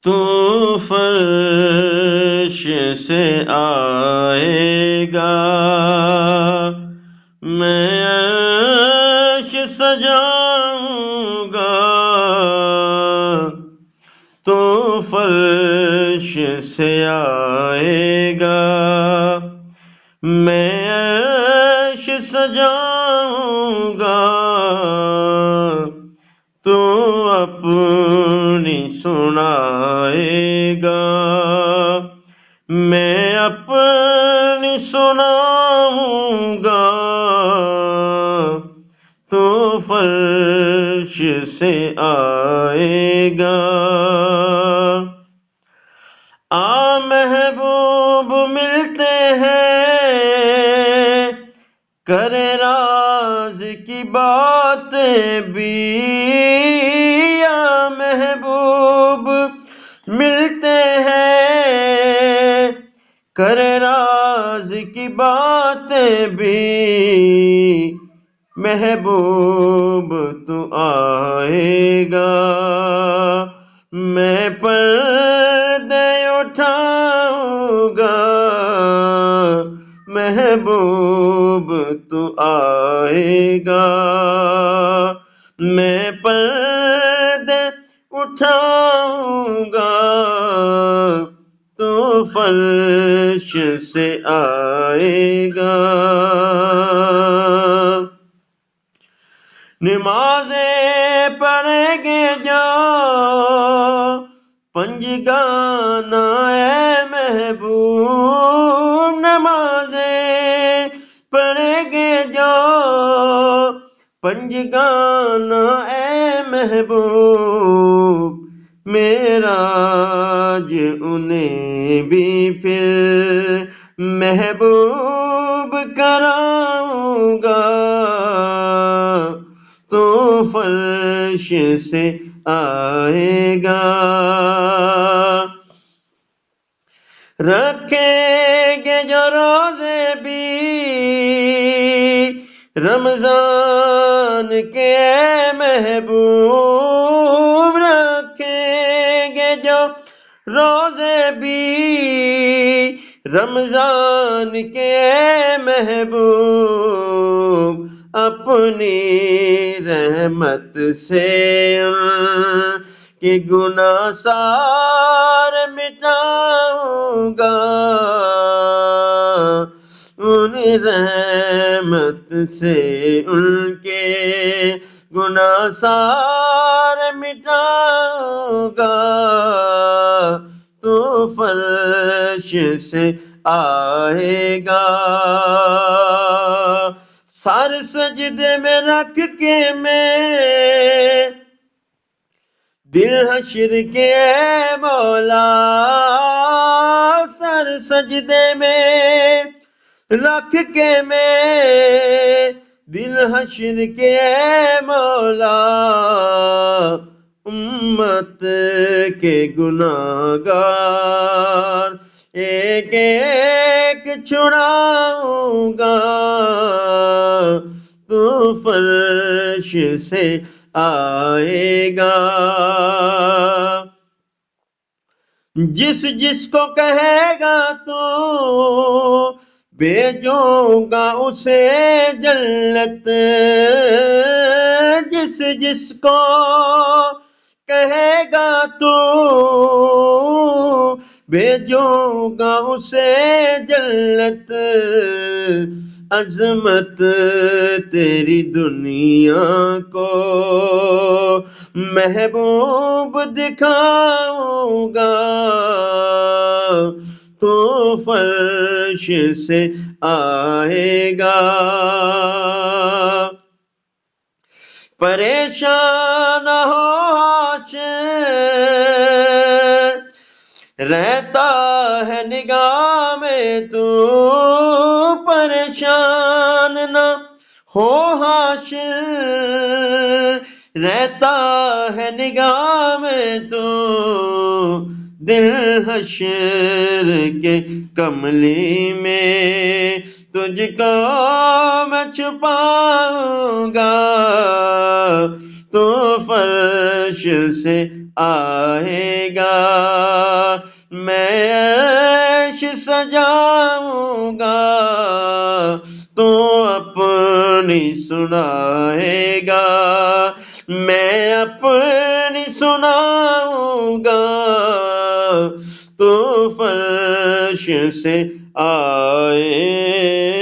تو فرش سے آئے گا، میں عرش سجاؤں گا، تو فرش سے آئے گا، میں عرش سجاؤں گا، تو اپنی سنائے گا، میں اپنی سناؤں گا، تو فرش سے آئے گا۔ آ محبوب ملتے ہیں، کرے راز کی باتیں بھی، آ محبوب ملتے ہیں، کرے راز کی باتیں بھی، محبوب تو آئے گا، میں پردے اٹھاؤں گا، محبوب تو آئے گا، میں پردے اٹھاؤں گا، تو فرش سے آئے گا۔ نمازیں پڑھیں گے جو پنجگانہ اے محبوب، نمازیں پڑھیں گے جو پنجگانہ اے محبوب، معراج انہیں بھی پھر محبوب کراؤں گا، تو فرش سے آئے گا۔ رکھیں گے جو روزے بھی رمضان کے اے محبوب، رکھیں گے جو روزے بھی رمضان کے اے محبوب، اپنی رحمت سے ان کے گناہ سارے مٹاؤں گا، ان رحمت سے ان کے گناہ سارے مٹاؤں گا، تو فرش سے آئے گا۔ سر سجدے میں رکھ کے میں دل حشر کے اے مولا، سر سجدے میں رکھ کے میں دل حشر کے اے مولا، امت کے گناہگار ایک ایک چھڑاؤں گا، تو فرش سے آئے گا۔ جس جس کو کہے گا تو بھیجوں گا اسے جنت، جس جس کو کہے گا تو بھیجوں گا اسے جنت، عظمت تیری دنیا کو محبوب دکھاؤں گا، تو فرش سے آئے گا۔ پریشان ہو حاشر رہتا ہے نگاہ میں تو، پریشان نہ ہو حاشر رہتا ہے نگاہ میں تو، دل حشر کے کملی میں تجھ کو میں چھپاؤں گا، تو فرش سے آئے گا، میں عرش سجاؤں گا تو اپنی سنائے گا، میں اپنی سناؤں گا تو فرش سے آئے